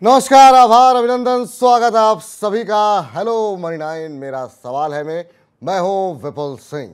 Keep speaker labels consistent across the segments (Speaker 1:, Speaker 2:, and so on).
Speaker 1: नमस्कार, आभार, अभिनंदन, स्वागत है आप सभी का। Hello money 9। मेरा सवाल है मैं हूं विपुल सिंह।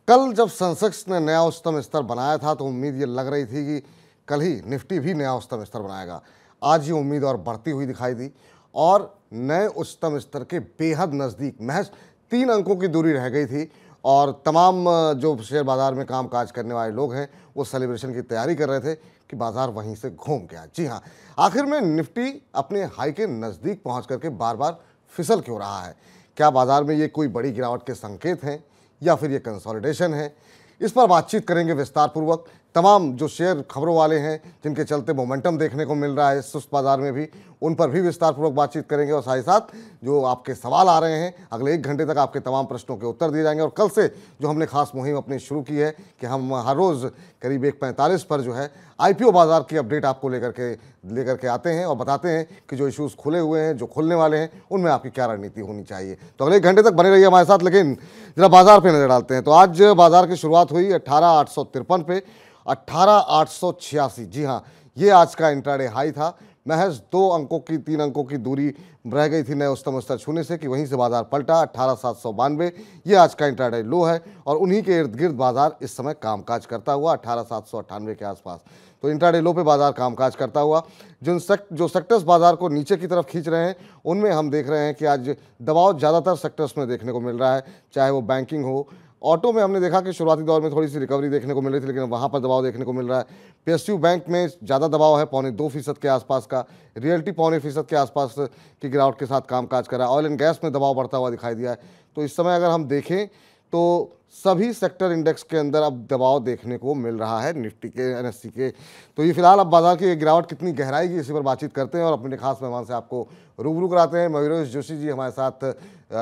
Speaker 1: कल जब सेंसेक्स ने नया उच्चतम स्तर बनाया था तो उम्मीद ये लग रही थी कि कल ही निफ्टी भी नया उच्चतम स्तर बनाएगा। आज ये उम्मीद और बढ़ती हुई दिखाई दी और नए उच्चतम स्तर के बेहद नज़दीक महज 3 अंकों की दूरी रह गई थी और तमाम जो शेयर बाजार में काम काज करने वाले लोग हैं वो सेलिब्रेशन की तैयारी कर रहे थे कि बाजार वहीं से घूम गया। जी हाँ, आखिर में निफ्टी अपने हाई के नज़दीक पहुंच करके बार बार फिसल क्यों रहा है? क्या बाजार में ये कोई बड़ी गिरावट के संकेत हैं या फिर ये कंसोलिडेशन है? इस पर बातचीत करेंगे विस्तार पूर्वक। तमाम जो शेयर खबरों वाले हैं जिनके चलते मोमेंटम देखने को मिल रहा है सुस्त बाजार में भी, उन पर भी विस्तार पूर्वक बातचीत करेंगे और साथ ही साथ जो आपके सवाल आ रहे हैं अगले 1 घंटे तक आपके तमाम प्रश्नों के उत्तर दिए जाएंगे। और कल से जो हमने खास मुहिम अपनी शुरू की है कि हम हर रोज़ करीब 1:45 पर जो है IPO बाजार की अपडेट आपको लेकर के आते हैं और बताते हैं कि जो इश्यूज़ खुले हुए हैं, जो खुलने वाले हैं, उनमें आपकी क्या रणनीति होनी चाहिए। तो अगले 1 घंटे तक बने रहिए हमारे साथ। लेकिन जरा बाजार पे नजर डालते हैं तो आज बाजार की शुरुआत हुई 18,853 पे, 18,886। जी हाँ, ये आज का इंट्राडे हाई था। महज 3 अंकों की दूरी रह गई थी नए उच्चतम स्तर छूने से कि वहीं से बाजार पलटा 18,792। ये आज का इंट्राडे लो है और उन्हीं के इर्द गिर्द बाजार इस समय कामकाज करता हुआ 18,798 के आसपास। तो इंट्राडे लो पे बाजार कामकाज करता हुआ जो सेक्टर्स बाजार को नीचे की तरफ खींच रहे हैं उनमें हम देख रहे हैं कि आज दबाव ज़्यादातर सेक्टर्स में देखने को मिल रहा है, चाहे वो बैंकिंग हो। ऑटो में हमने देखा कि शुरुआती दौर में थोड़ी सी रिकवरी देखने को मिल रही थी, लेकिन वहाँ पर दबाव देखने को मिल रहा है। PSU बैंक में ज़्यादा दबाव है, 2.25% के आसपास का। रियल्टी 0.25% के आसपास की गिरावट के साथ कामकाज कर रहा है। ऑयल एंड गैस में दबाव बढ़ता हुआ दिखाई दिया है। तो इस समय अगर हम देखें तो सभी सेक्टर इंडेक्स के अंदर अब दबाव देखने को मिल रहा है, निफ्टी के, NSE के। तो ये फिलहाल अब बाजार की गिरावट कितनी गहराई की, इसी पर बातचीत करते हैं और अपने खास मेहमान से आपको रूबरू कराते हैं। मयूरेश जोशी जी हमारे साथ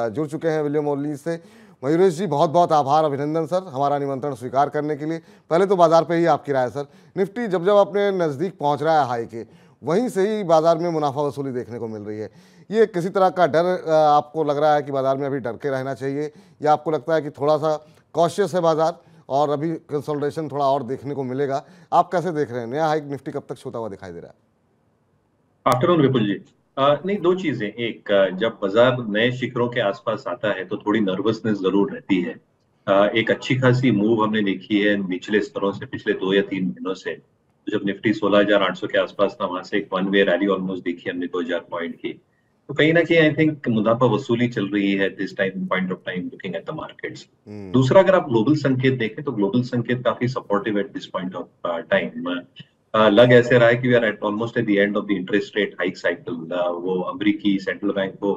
Speaker 1: जुड़ चुके हैं विलियम ओनली से। मयूरेश जी, बहुत बहुत आभार, अभिनंदन सर हमारा निमंत्रण स्वीकार करने के लिए। पहले तो बाजार पे ही आपकी राय सर। निफ्टी जब अपने नज़दीक पहुंच रहा है हाई के, वहीं से ही बाजार में मुनाफा वसूली देखने को मिल रही है। ये किसी तरह का डर आपको लग रहा है कि बाजार में अभी डर के रहना चाहिए, या आपको लगता है कि थोड़ा सा कॉशियस है बाजार और अभी कंसोलिडेशन थोड़ा और देखने को मिलेगा? आप कैसे देख रहे हैं, नया हाई निफ्टी कब तक छूता हुआ दिखाई दे रहा है?
Speaker 2: आफ्टरनून विपुल जी। नहीं, दो चीजें। एक, जब बाजार नए शिखरों के आसपास आता है तो थोड़ी नर्वसनेस जरूर रहती है। एक अच्छी खासी मूव हमने देखी है निचले स्तरों से पिछले 2 या 3 महीनों से। तो जब निफ्टी 16,800 के आसपास था, वहां से एक वन वे रैली ऑलमोस्ट देखी हमने 2,000 पॉइंट की। तो कहीं ना कहीं आई थिंक मुनाफा वसूली चल रही है this time point of time looking at the markets. दूसरा, अगर आप ग्लोबल संकेत देखें तो ग्लोबल संकेत काफी supportive at this point of time. लग ऐसे रहा है कि we are at almost at the end of the interest rate hike cycle. वो अमेरिकी सेंट्रल बैंक को,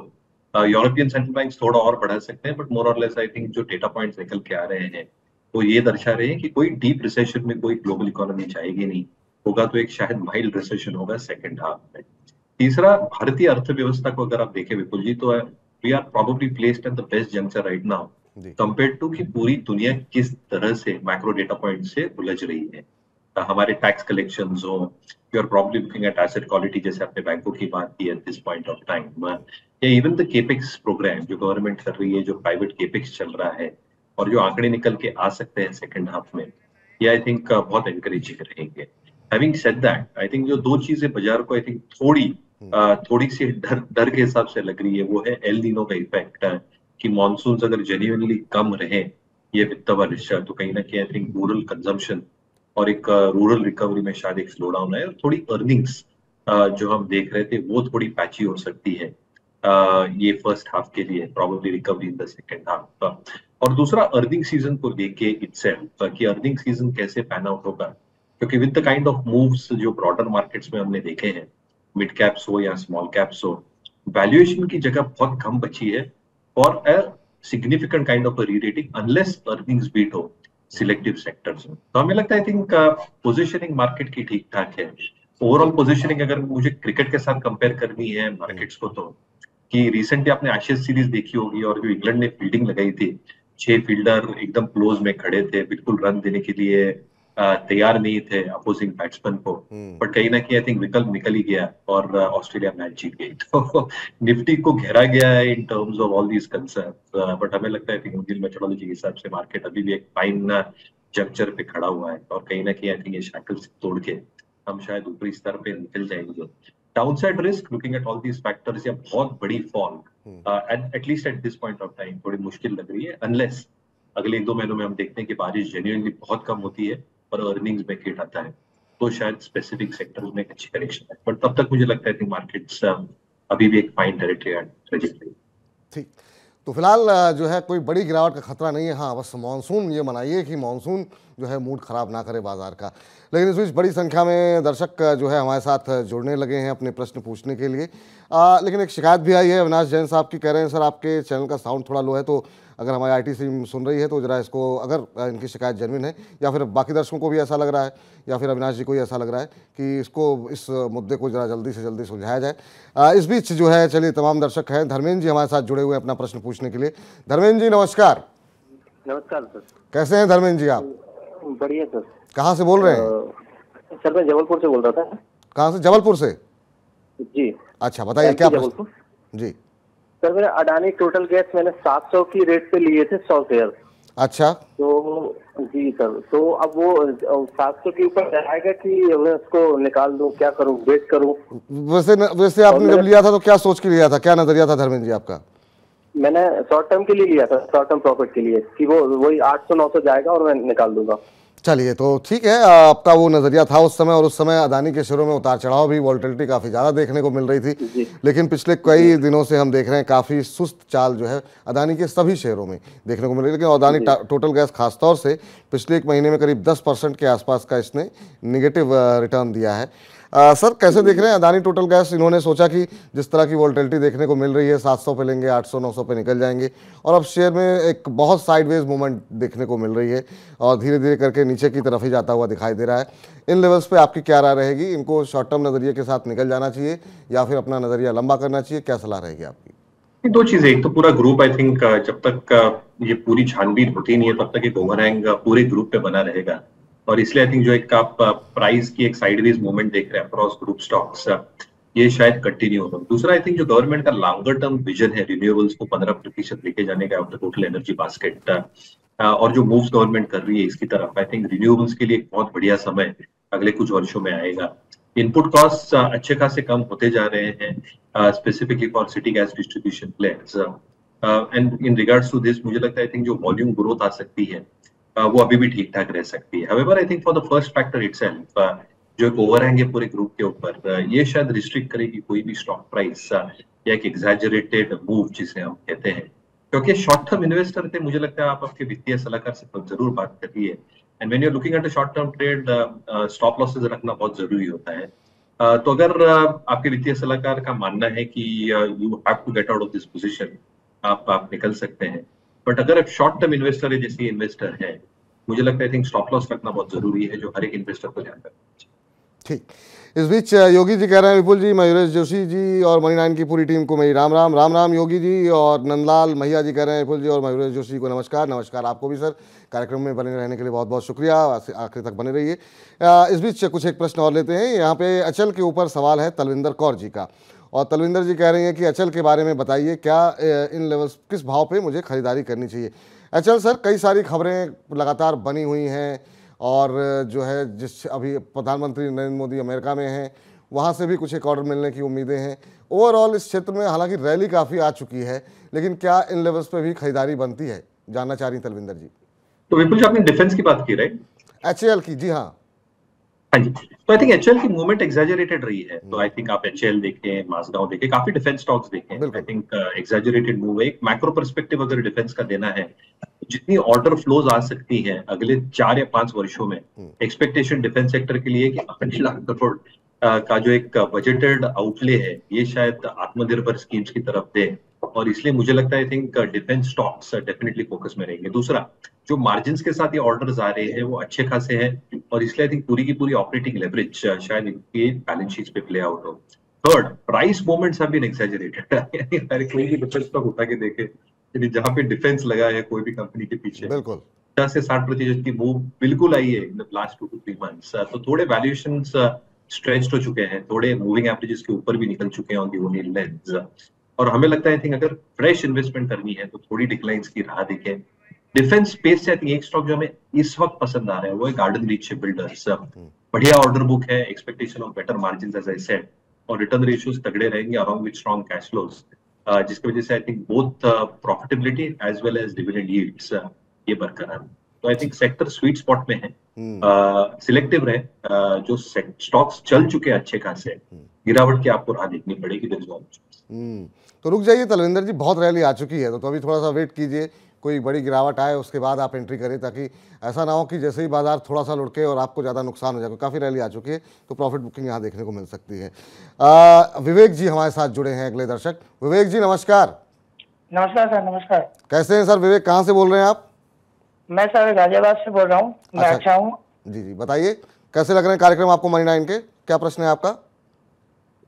Speaker 2: यूरोपियन सेंट्रल बैंक थोड़ा और बढ़ा सकते हैं, बट मोर और लेस आई थिंक जो डेटा पॉइंट्स निकल के आ रहे हैं वो ये दर्शा रहे हैं कि कोई डीप रिसेशन में कोई ग्लोबल इकोनॉमी जाएगी नहीं। होगा तो एक शायद माइल्ड रिसेशन होगा सेकंड हाफ में। तीसरा, भारतीय अर्थव्यवस्था को अगर आप देखें विपुल जी, तो we are probably placed at the best junction right now
Speaker 1: ji.
Speaker 2: Compare to कि पूरी दुनिया किस तरह से मैक्रो डेटा पॉइंट से उलझ रही है। हमारे टैक्स कलेक्शंस हो, you are probably looking at asset quality, जैसे आपने बैंकों की बात की at this point of time, या इवन द केपेक्स प्रोग्राम जो गवर्नमेंट कर रही है, जो प्राइवेट केपेक्स चल रहा है और जो आंकड़े निकल के आ सकते हैं सेकंड हाफ में, ये आई थिंक बहुत एनकरेजिंग रहेंगे। Having said that, I think जो दो चीजें बाजार को आई थिंक थोड़ी सी डर डर के हिसाब से लग रही है, वो है एल नीनो का इफेक्ट। कि मॉनसून अगर जेन्युइनली कम रहे ये वित्त वर्ष, तो कहीं ना कहीं आई थिंक रूरल कंजम्पशन और एक रूरल रिकवरी में शायद एक स्लो डाउन है, और थोड़ी अर्निंग्स जो हम देख रहे थे वो थोड़ी पैची हो सकती है ये फर्स्ट हाफ के लिए, probably recovery in the second half. और दूसरा, अर्निंग सीजन को लेके इटसेल्फ कि अर्निंग सीजन कैसे पैन आउट होगा, क्योंकि with the kind of moves जो ब्रॉडर मार्केट्स में हमने देखे हैं, मिड कैप्स हो या स्मॉल कैप्स हो, वैल्यूएशन की जगह बहुत कम बची है for a significant kind of rerating unless earnings beat हो सिलेक्टिव सेक्टर्स में। तो हमें लगता है आई थिंक पोजीशनिंग मार्केट की ठीक ठाक है। ओवरऑल पोजीशनिंग अगर मुझे क्रिकेट के साथ कंपेयर करनी है मार्केट्स को, तो कि रिसेंटली आपने एशेज सीरीज देखी होगी और जो इंग्लैंड ने फील्डिंग लगाई थी, 6 फील्डर एकदम क्लोज में खड़े थे, बिल्कुल रन देने के लिए तैयार नहीं थे अपोजिंग बैट्समैन को, बट कहीं ना कहीं आई थिंक विकल्प निकल ही गया और ऑस्ट्रेलिया मैच जीत गई। तो निफ्टी को घेरा गया है in terms of all these concern, but हमें लगता है इंडियन मेथोडोलॉजी के हिसाब से मार्केट अभी भी एक फाइन जंक्चर पे खड़ा हुआ है और कहीं ना कहीं आई थिंक ये शैकल्स तोड़ के हम शायद ऊपरी स्तर पे निकल जाएंगे। Downside risk looking at all these factors या बहुत बड़ी fall at least eight this point of time थोड़ी मुश्किल लग रही है, अनलेस अगले 1-2 महीनों में हम देखते हैं कि बारिश जेन्युइनली बहुत कम होती है और अर्निंग्स में हिट आता है, तो शायद स्पेसिफिक सेक्टर्स में एक अच्छी करेक्शन है। बट तब तक मुझे लगता है कि मार्केट्स अभी भी एक फाइन टेरिटरी।
Speaker 1: ठीक, तो फिलहाल जो है कोई बड़ी गिरावट का खतरा नहीं है। हाँ, बस मानसून ये मनाइए कि मानसून जो है मूड खराब ना करे बाजार का। लेकिन इस बीच बड़ी संख्या में दर्शक जो है हमारे साथ जुड़ने लगे हैं अपने प्रश्न पूछने के लिए। लेकिन एक शिकायत भी आई है अविनाश जैन साहब की, कह रहे हैं सर आपके चैनल का साउंड थोड़ा लो है, तो अगर हमारे आईटी टीम सुन रही है तो जरा इसको, अगर इनकी शिकायत जेन्युइन है या फिर बाकी दर्शकों को भी ऐसा लग रहा है या फिर अविनाश जी को ही ऐसा लग रहा है कि इसको, इस मुद्दे को जरा जल्दी से जल्दी सुलझाया जाए। इस बीच जो है चलिए तमाम दर्शक हैं, धर्मेंद्र जी हमारे साथ जुड़े हुए हैं अपना प्रश्न पूछने के लिए। धर्मेंद्र जी नमस्कार।
Speaker 3: नमस्कार सर।
Speaker 1: कैसे हैं धर्मेंद्र जी आप?
Speaker 3: बढ़िया सर।
Speaker 1: कहाँ से बोल रहे हैं?
Speaker 3: सर मैं जबलपुर से बोल रहा था।
Speaker 1: कहाँ से? जबलपुर से
Speaker 3: जी।
Speaker 1: अच्छा, बताइए क्या प्रश्न? जी
Speaker 3: सर मैंने अडानी टोटल गैस मैंने 700 की रेट पे लिए थे 100 शेयर।
Speaker 1: अच्छा,
Speaker 3: तो जी सर, तो अब वो 700 के ऊपर जाएगा कि मैं उसको निकाल दूं, क्या करूं, वेट करूं?
Speaker 1: वैसे आपने जब लिया था तो क्या सोच के लिया था, क्या नजरिया था धर्मेंद्र जी आपका?
Speaker 3: मैंने शॉर्ट टर्म के लिए लिया था, शॉर्ट टर्म प्रॉफिट के लिए, कि वो वही 800-900 जाएगा और मैं निकाल दूंगा।
Speaker 1: चलिए, तो ठीक है, आपका वो नजरिया था उस समय, और उस समय अदानी के शेयरों में उतार चढ़ाव भी, वॉल्टिलिटी काफ़ी ज़्यादा देखने को मिल रही थी। लेकिन पिछले कई दिनों से हम देख रहे हैं काफ़ी सुस्त चाल जो है अदानी के सभी शेयरों में देखने को मिल रही है। लेकिन अदानी टोटल गैस खासतौर से पिछले 1 महीने में करीब 10% के आसपास का इसने निगेटिव रिटर्न दिया है। सर कैसे देख रहे हैं अदानी टोटल गैस? इन्होंने सोचा कि जिस तरह की वॉल्टिलिटी देखने को मिल रही है, 700 पे लेंगे, 800-900 पे निकल जाएंगे, और अब शेयर में एक बहुत साइडवेज मूवमेंट देखने को मिल रही है और धीरे धीरे करके नीचे की तरफ ही जाता हुआ दिखाई दे रहा है। इन लेवल्स पे आपकी क्या राय रहेगी? इनको शॉर्ट टर्म नज़रिए के साथ निकल जाना चाहिए या फिर अपना नज़रिया लंबा करना चाहिए? क्या सलाह रहेगी आपकी?
Speaker 2: 2 चीजें, एक तो पूरा ग्रुप आई थिंक जब तक ये पूरी छानबीन होती नहीं है तब तक एक ओवरहैंग पूरे ग्रुप पे बना रहेगा, और इसलिए आई थिंक जो एक आप प्राइस की एक साइडवेज मूवमेंट देख रहे हैं अक्रॉस ग्रुप स्टॉक्स, ये शायद कंटिन्यू होगा। दूसरा आई थिंक जो गवर्नमेंट का लॉन्गर टर्म विजन है रिन्यूएबल्स को 15% लेके जाने का of the total energy basket, और जो मूव्स गवर्नमेंट कर रही है इसकी तरफ, आई थिंक रिन्यूएबल्स के लिए एक बहुत बढ़िया समय अगले कुछ वर्षों में आएगा। इनपुट कॉस्ट अच्छे खासे कम होते जा रहे हैं, specifically for city gas distribution players, and in regards to this मुझे लगता है आई थिंक जो वॉल्यूम ग्रोथ आ सकती है वो अभी भी ठीक ठाक रह सकती है। However I think for the first factor itself, जो एक ओवरहैंग है पूरे ग्रुप के ऊपर, ये शायद रिस्ट्रिक्ट करेगी कोई भी स्टॉक प्राइस या एक एग्जैजरेटेड मूव जिसे हम कहते हैं, क्योंकि शॉर्ट टर्म इन्वेस्टर थे, मुझे लगता है आप आपके वित्तीय सलाहकार से जरूर बात करिए, and when you are looking at a short term trade stop losses रखना बहुत जरूरी होता है। तो अगर आपके वित्तीय सलाहकार का मानना है कि you have to get out of this position, आप निकल सकते हैं, बट अगर आप शॉर्ट टर्म इन्वेस्टर है जैसे इन्वेस्टर है, मुझे लगता है आई थिंक स्टॉप लॉस रखना बहुत जरूरी है, जो हर एक इन्वेस्टर को ध्यान रखना चाहिए।
Speaker 1: ठीक, इस बीच योगी जी कह रहे हैं विपुल जी, मयूरेश जोशी जी और मनी9 की पूरी टीम को मेरी राम राम। राम राम योगी जी। और नंदलाल मैया जी कह रहे हैं विपुल जी और मयूरेश जोशी को नमस्कार। नमस्कार आपको भी सर, कार्यक्रम में बने रहने के लिए बहुत बहुत शुक्रिया, आखिर तक बने रहिए। इस बीच कुछ एक प्रश्न और लेते हैं। यहाँ पे अचल के ऊपर सवाल है तलविंदर कौर जी का, और तलविंदर जी कह रही हैं कि अचल के बारे में बताइए, क्या इन लेवल्स किस भाव पे मुझे खरीदारी करनी चाहिए? अचल सर, कई सारी खबरें लगातार बनी हुई हैं, और जो है जिस अभी प्रधानमंत्री नरेंद्र मोदी अमेरिका में हैं, वहाँ से भी कुछ एक ऑर्डर मिलने की उम्मीदें हैं। ओवरऑल इस क्षेत्र में हालांकि रैली काफ़ी आ चुकी है, लेकिन क्या इन लेवल्स पे भी खरीदारी बनती है? जानना चाह रही तलविंदर जी।
Speaker 2: तो विपुल जी आपने डिफेंस की बात की, राइट?
Speaker 1: HAL की, जी हाँ।
Speaker 2: हाँ जी, तो आई थिंक HAL की मूवमेंट एग्जैजरेटेड रही है, तो आई थिंक आप HAL देखें, माजगांव देखें, काफी डिफेंस स्टॉक्स देखें, आई थिंक एग्जैजरेटेड मूव है। एक मैक्रो पर्सपेक्टिव अगर डिफेंस का देना है, जितनी ऑर्डर फ्लोज आ सकती हैं अगले 4 या 5 वर्षों में, एक्सपेक्टेशन डिफेंस सेक्टर के लिए कि 8 लाख करोड़ का जो एक बजटेड आउटले है, ये शायद आत्मनिर्भर स्कीम्स की तरफ दे, और इसलिए मुझे लगता है I think defence stocks definitely focus में रहेंगे। दूसरा, जो मार्जिन्स के साथ ये ऑर्डर्स आ रहे हैं वो अच्छे खासे हैं, और इसलिए आई थिंक पूरी की पूरी ऑपरेटिंग लेवरेज शायद इनके बैलेंस शीट पे प्ले आउट हो। Third, price movements have been exaggerated. कोई भी डिफेंस स्टॉक उठा के देखे, जहां पे डिफेंस लगा है कोई भी कंपनी के पीछे,
Speaker 1: बिल्कुल
Speaker 2: 50 से 60% की मूव बिल्कुल आई है in the last 2 to 3 months. तो थोड़े वैल्यूएशंस स्ट्रेच्ड हो चुके हैं, थोड़े मूविंग एवरेजेस के ऊपर भी निकल चुके हैं ऑन द ओनियन लेंस, और हमें लगता है आई थिंक अगर फ्रेश इन्वेस्टमेंट करनी है तो थोड़ी डिक्लाइंस की राह देखें। डिफेंस स्पेस से आई थिंक एक स्टॉक जो हमें इस वक्त पसंद आ रहा है वो है गार्डन रीच शिपबिल्डर्स। बढ़िया ऑर्डर बुक है, expectation of better margins as I said, और रिटर्न रेशियोज तगड़े रहेंगे along with strong cash flows, जिसकी वजह से I think both profitability as well as dividend yields ये बरकरार है। तो I think sector sweet spot में है, सिलेक्टिव रहे, जो स्टॉक्स चल चुके हैं अच्छे खासे, गिरावट की आपको राह देखनी पड़ेगी।
Speaker 1: तो रुक जाइए तलविंदर जी, बहुत रैली आ चुकी है तो अभी थोड़ा सा वेट कीजिए, कोई बड़ी गिरावट आए उसके बाद आप एंट्री करें, ताकि ऐसा ना हो कि जैसे ही बाजार थोड़ा सा लुढ़के और आपको ज़्यादा नुकसान हो जाए। काफ़ी रैली आ चुकी है तो प्रॉफिट बुकिंग यहाँ देखने को मिल सकती है। विवेक जी हमारे साथ जुड़े हैं, अगले दर्शक। विवेक जी नमस्कार।
Speaker 4: नमस्कार सर। नमस्कार।
Speaker 1: कैसे हैं सर विवेक, कहाँ से बोल रहे हैं आप?
Speaker 4: मैं सर गाजियाबाद से बोल रहा हूँ। मैं अच्छा हूँ
Speaker 1: जी जी, बताइए कैसे लग रहे हैं कार्यक्रम आपको मनी 9 के, क्या प्रश्न है आपका?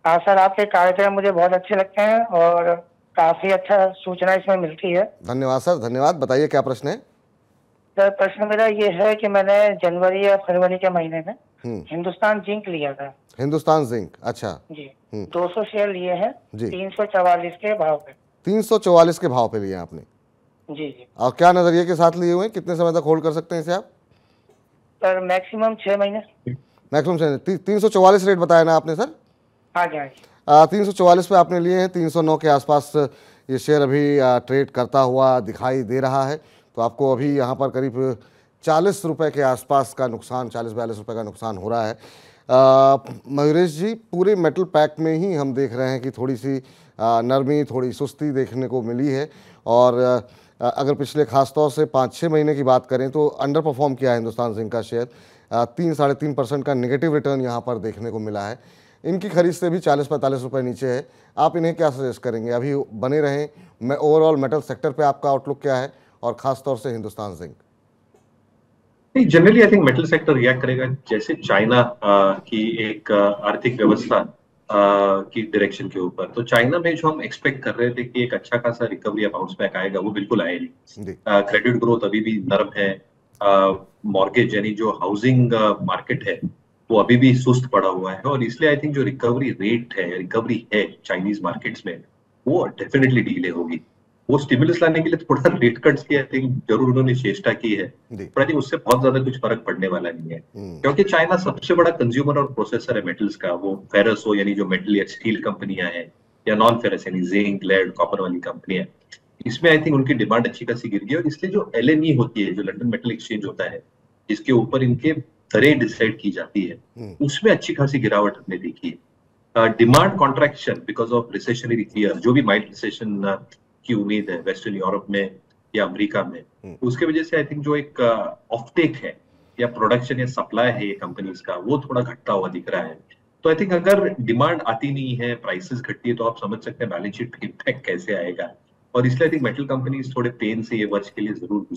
Speaker 4: हाँ सर, आपके कार्यक्रम मुझे बहुत अच्छे लगते हैं और काफी अच्छा सूचना इसमें मिलती है।
Speaker 1: धन्यवाद सर, धन्यवाद। बताइए क्या प्रश्न है?
Speaker 4: सर प्रश्न मेरा ये है कि मैंने जनवरी या फरवरी के महीने में हिंदुस्तान जिंक लिया था।
Speaker 1: हिंदुस्तान जिंक, अच्छा
Speaker 4: जी। 200 शेयर लिए हैं
Speaker 1: जी।
Speaker 4: 344 के भाव पे।
Speaker 1: 344 के भाव पे लिए आपने?
Speaker 4: जी जी।
Speaker 1: और क्या नजरिए के साथ लिए हुए हैं, कितने समय तक होल्ड कर सकते हैं इसे आप?
Speaker 4: सर मैक्सिमम 6 महीने।
Speaker 1: मैक्सिमम 344 रेट बताया ना आपने सर?
Speaker 4: हाँ जी, हाँ जी।
Speaker 1: 344 पे आपने लिए हैं, 309 के आसपास ये शेयर अभी ट्रेड करता हुआ दिखाई दे रहा है। तो आपको अभी यहाँ पर करीब 40 रुपये के आसपास का नुकसान, 40-42 रुपये का नुकसान हो रहा है। मयूरेश जी, पूरे मेटल पैक में ही हम देख रहे हैं कि थोड़ी सी नरमी, थोड़ी सुस्ती देखने को मिली है। और अगर पिछले खासतौर से 5-6 महीने की बात करें तो अंडर परफॉर्म किया है हिंदुस्तान जिंक का शेयर। 3-3.5% का नेगेटिव रिटर्न यहाँ पर देखने को मिला है। इनकी खरीद से भी 40-45 रुपये नीचे है। आप इन्हें क्या सजेस्ट करेंगे, अभी बने रहें? मैं ओवरऑल मेटल सेक्टर पे आपका आउटलुक क्या है और खासतौर से Hindustan zinc?
Speaker 2: Generally I think metal sector react करेगा जैसे चाइना की एक आर्थिक व्यवस्था की डायरेक्शन के ऊपर। तो चाइना में जो हम एक्सपेक्ट कर रहे थे कि एक अच्छा खासा रिकवरी या बाउंस बैक आएगा, वो बिल्कुल आया नहीं। क्रेडिट ग्रोथ अभी भी नरम है। मॉर्गेज यानी जो हाउसिंग मार्केट है वो अभी भी सुस्त पड़ा हुआ है, और इसलिए आई थिंक जो रिकवरी रेट है, रिकवरी है चाइनीज मार्केट्स में, वो डेफिनेटली डिले होगी। वो स्टिमुलस लाने के लिए थोड़ा रेट कट्स की आई थिंक जरूर उन्होंने चेष्टा की है, पर आई थिंक उससे बहुत ज्यादा कुछ फर्क पड़ने वाला नहीं है, क्योंकि चाइना सबसे बड़ा कंज्यूमर और प्रोसेसर है मेटल्स का। वो फेरस हो यानी जो मेटल या स्टील कंपनियां हैं, या नॉन फेरस यानी जिंक, लेड, कॉपर वाली कंपनियां, इसमें आई थिंक उनकी डिमांड अच्छी खासी गिर गई। और इसलिए जो LME होती है, जो लंदन मेटल एक्सचेंज होता है, जिसके ऊपर इनके दरें डिसाइड की जाती है, उसमें अच्छी खासी गिरावट हमने देखी है। Demand contraction because of recessionary fear, जो भी माइल्ड रिसेशन की उम्मीद है वेस्टर्न यूरोप में या अमेरिका में, उसके वजह से आई थिंक जो एक ऑफटेक है या प्रोडक्शन या सप्लाई है ये कंपनीज का, वो थोड़ा घटता हुआ दिख रहा है। तो आई थिंक अगर डिमांड आती नहीं है, प्राइसेस घटती है, तो आप समझ सकते हैं बैलेंस शीट पे इम्पैक्ट कैसे आएगा। और इसलिए आई थिंक मेटल कंपनीज थोड़े पेन से ये वर्ष के लिए जरूर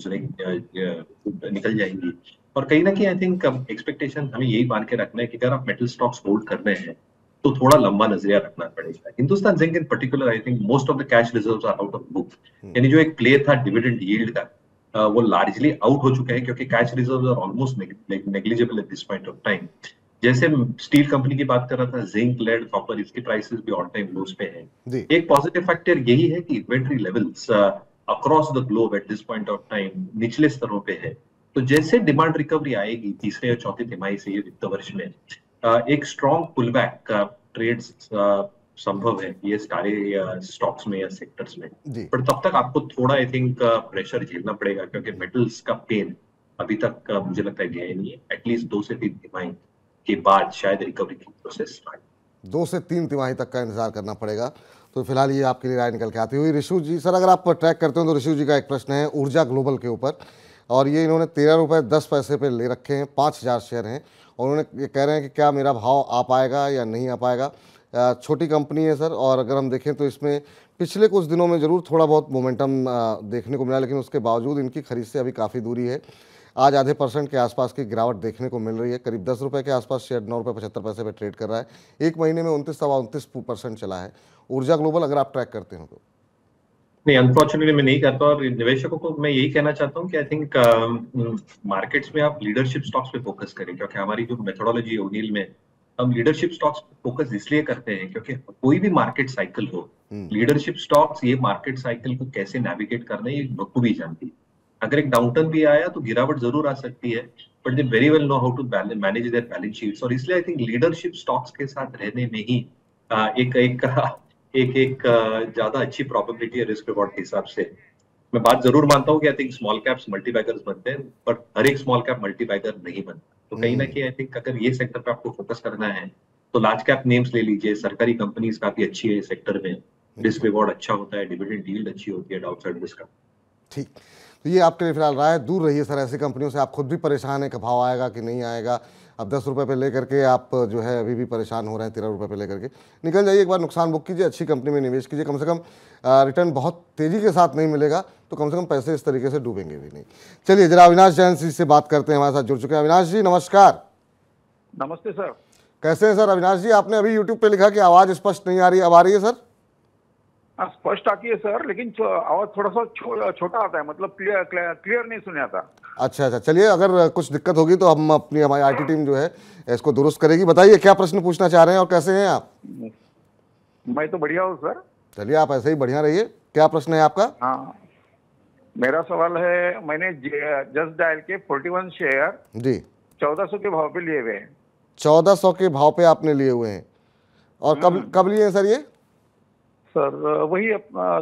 Speaker 2: निकल जाएंगी। और कहीं ना कहीं आई थिंक एक्सपेक्टेशन हमें यही मान के रखना है कि अगर आप मेटल स्टॉक्स होल्ड कर रहे हैं तो थोड़ा लंबा नजरिया रखना पड़ेगा। Hindustan zinc in particular I think most of the cash reserves are out of book, यानी जो एक प्ले था डिविडेंड यील्ड का, वो लार्जली आउट हो चुका है, क्योंकि cash reserves are almost negligible at this point of time. जैसे स्टील कंपनी की बात कर रहा था, जिंक, लेड, कॉपर, इसके प्राइसेस भी ऑल टाइम लोज पे हैं। एक पॉजिटिव फैक्टर यही है कि inventory levels across the globe at this point of time निचले स्तरों पे है। तो जैसे डिमांड रिकवरी आएगी तीसरे या चौथे तिमाही से ये वित्त वर्ष में, एक स्ट्रॉन्ग पुलबैक का ट्रेड्स संभव है ये सारे स्टॉक्स में या सेक्टर्स में। पर तब तक आपको थोड़ा आई थिंक प्रेशर झेलना पड़ेगा, क्योंकि मेटल्स का पेन अभी तक मुझे लगता है गया नहीं है। एटलीस्ट 2 से 3 तिमाही के बाद शायद रिकवरी की प्रोसेस स्टार्ट।
Speaker 1: 2 से 3 तिमाही तक का इंतजार करना पड़ेगा। तो फिलहाल ये आपके लिए राय निकल के आती हुई। ऋषु जी, सर अगर आप ट्रैक करते हो तो ऋषु जी का एक प्रश्न है ऊर्जा ग्लोबल के ऊपर, और ये इन्होंने 13 रुपये 10 पैसे पे ले रखे हैं, 5000 शेयर हैं, और उन्होंने ये कह रहे हैं कि क्या मेरा भाव आ पाएगा या नहीं आ पाएगा। छोटी कंपनी है सर, और अगर हम देखें तो इसमें पिछले कुछ दिनों में ज़रूर थोड़ा बहुत मोमेंटम देखने को मिला, लेकिन उसके बावजूद इनकी खरीद से अभी काफ़ी दूरी है। आज आधे % के आसपास की गिरावट देखने को मिल रही है। करीब 10 रुपये के आसपास शेयर 9 रुपये 75 पैसे पे ट्रेड कर रहा है। एक महीने में 29-29% चला है ऊर्जा ग्लोबल, अगर आप ट्रैक करते हो तो।
Speaker 2: नहीं, अनफॉर्चुनेटली मैं नहीं करता, और निवेशकों को मैं यही कहना चाहता हूँ कि आई थिंक मार्केट्स में आप लीडरशिप स्टॉक्स पे फोकस करें, क्योंकि हमारी जो मेथोडोलॉजी है ओनिल में, हम लीडरशिप स्टॉक्स पे फोकस इसलिए करते हैं क्योंकि कोई भी मार्केट साइकिल हो, लीडरशिप स्टॉक्स ये मार्केट साइकिल को कैसे नेविगेट करना है ये बखूबी जानती है। अगर एक डाउनटर्न भी आया तो गिरावट जरूर आ सकती है, but they very well know how to manage their balance sheets. और इसलिए आई थिंक लीडरशिप स्टॉक्स के साथ रहने में ही एक एक एक एक ज्यादा अच्छी प्रोबेबिलिटी है रिस्क रिवॉर्ड के हिसाब से। मैं बात जरूर मानता हूँ कि I think small caps multibaggers बनते हैं, बट हर एक स्मॉल कैप मल्टीबैगर नहीं बनता। तो कहीं ना कहीं आई थिंक अगर ये सेक्टर पे आपको फोकस करना है तो लार्ज कैप नेम्स ले लीजिए, सरकारी कंपनीज काफी अच्छी है इस सेक्टर में, रिस्क रिवॉर्ड अच्छा होता है, डिविडेंड यील्ड अच्छी होती है, डाउनसाइड रिस्क।
Speaker 1: ठीक, तो ये आपके लिए फिलहाल राय, दूर रहिए सर ऐसी कंपनियों से। आप खुद भी परेशान है कि भाव आएगा कि नहीं आएगा। अब 10 रुपये पे लेकर के आप जो है अभी भी परेशान हो रहे हैं, 13 रुपये पे लेकर के निकल जाइए। एक बार नुकसान बुक कीजिए, अच्छी कंपनी में निवेश कीजिए, कम से कम रिटर्न बहुत तेज़ी के साथ नहीं मिलेगा तो कम से कम पैसे इस तरीके से डूबेंगे भी नहीं। चलिए जरा अविनाश जैन जी से बात करते हैं, हमारे साथ जुड़ चुके हैं। अविनाश जी नमस्कार।
Speaker 5: नमस्ते सर।
Speaker 1: कैसे हैं सर अविनाश जी? आपने अभी यूट्यूब पे लिखा कि आवाज़ स्पष्ट नहीं आ रही, अब आ रही है सर?
Speaker 5: स्पष्ट आती है सर, लेकिन आवाज थोड़ा सा छोटा आता है, मतलब क्लियर नहीं सुना था।
Speaker 1: अच्छा अच्छा, चलिए अगर कुछ दिक्कत होगी तो हम हमारी आईटी टीम जो है इसको दुरुस्त करेगी। बताइए क्या प्रश्न पूछना चाह रहे हैं और कैसे हैं आप?
Speaker 5: मैं तो बढ़िया हूँ सर।
Speaker 1: चलिए आप ऐसे ही बढ़िया रहिए। क्या प्रश्न है आपका?
Speaker 5: हाँ, मेरा सवाल है, मैंने जस्ट डायल के 41 शेयर
Speaker 1: जी
Speaker 5: 1400 के भाव पे लिए हुए हैं।
Speaker 1: 1400 के भाव पे आपने लिए हुए हैं, और कब लिए हैं सर ये?
Speaker 5: सर वही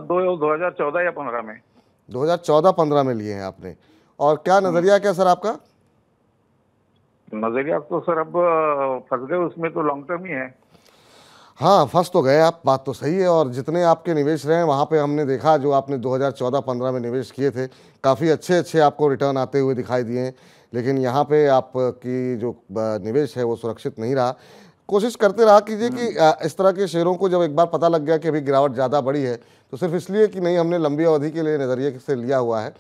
Speaker 5: 2014 या 15 में।
Speaker 1: 2014-15 में लिए हैं आपने। और क्या नजरिया क्या सर आपका?
Speaker 5: नजरिया तो सर अब फंस गए उसमें, तो लॉन्ग टर्म ही है।
Speaker 1: हाँ फंस तो गए आप, बात तो सही है। और जितने आपके निवेश रहे हैं वहाँ पे हमने देखा, जो आपने 2014-15 में निवेश किए थे, काफ़ी अच्छे आपको रिटर्न आते हुए दिखाई दिए हैं। लेकिन यहाँ पे आपकी जो निवेश है वो सुरक्षित नहीं रहा। कोशिश करते रहा कीजिए कि इस तरह के शेयरों को जब एक बार पता लग गया कि अभी गिरावट ज़्यादा बड़ी है, तो सिर्फ इसलिए कि नहीं हमने लंबी अवधि के लिए नज़रिए से लिया हुआ है,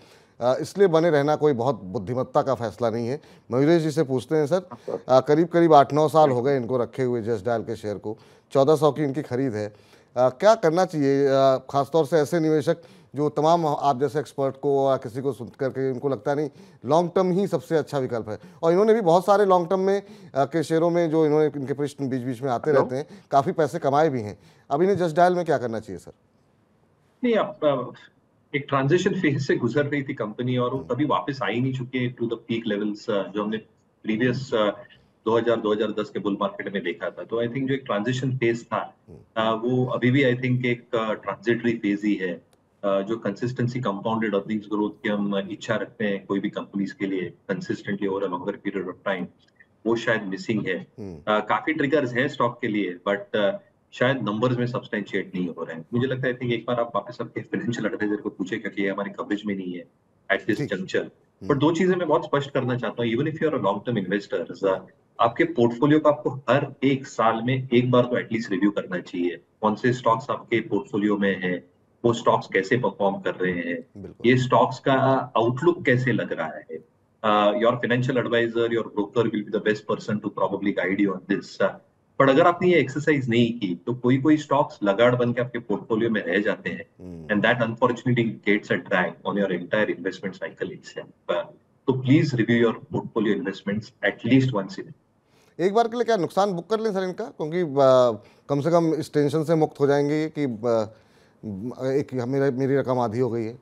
Speaker 1: इसलिए बने रहना कोई बहुत बुद्धिमत्ता का फैसला नहीं है। मयूरेश जी से पूछते हैं सर, करीब करीब 8-9 साल हो गए इनको रखे हुए जस्ट डायल के शेयर को, 1400 की इनकी खरीद है। क्या करना चाहिए ख़ासतौर से ऐसे निवेशक जो तमाम आप जैसे एक्सपर्ट को या किसी को सुन करके इनको लगता नहीं लॉन्ग टर्म ही सबसे अच्छा विकल्प है? और इन्होंने भी बहुत सारे लॉन्ग टर्म में के शेयरों में जो इन्होंने इनके प्रश्न बीच बीच में आते रहते हैं, काफ़ी पैसे कमाए भी हैं। अब इन्हें जस्ट डायल में क्या करना चाहिए सर?
Speaker 2: नहीं, आप एक ट्रांजिशन फेज से गुजर रही थी कंपनी, और वो कभी वापस आ ही नहीं चुके टू द पीक लेवल्स जो हमने प्रीवियस 2000-2010 के बुल मार्केट में देखा था। तो आई थिंक जो एक ट्रांजिशन फेज था वो अभी भी आई थिंक एक ट्रांजिटरी फेज ही है। जो कंसिस्टेंसी कंपाउंडेड अर्निंग्स ग्रोथ की हम इच्छा रखते हैं कोई भी कंपनीज के लिए consistently over a longer period of time, वो शायद मिसिंग है। काफी ट्रिगर्स हैं स्टॉक के लिए, बट शायद नंबर्स में सब्सटेंशिएट नहीं हो रहे हैं। मुझे लगता है कि एक बार आप वापस आपके फाइनेंशियल एडवाइजर को पूछे, क्योंकि ये हमारी कवरेज में नहीं है एट दिस जंक्चर। पर दो चीजें मैं बहुत स्पष्ट करना चाहता हूँ, even if you are a long term investors, आपके पोर्टफोलियो को आपको हर एक साल में एक बार तो एटलीस्ट रिव्यू करना चाहिए। कौन से स्टॉक्स आपके पोर्टफोलियो में है, वो स्टॉक्स कैसे परफॉर्म कर रहे हैं, ये स्टॉक्स का आउटलुक कैसे लग रहा है। Your financial advisor, your broker will be the best person to probably guide you on this. पर अगर आपने ये एक्सरसाइज नहीं की तो कोई कोई स्टॉक्स लगाड़ बन के आपके पोर्टफोलियो में रह जाते हैं, and that unfortunately gets a drag on your entire investment cycle itself. तो please review your portfolio investments at least once in.
Speaker 1: एक बार के लिए क्या नुकसान बुक कर लें सर इनका? क्योंकि कम से कम इस टेंशन से मुक्त हो जाएंगे कि एक मेरी रकम आधी हो गई है।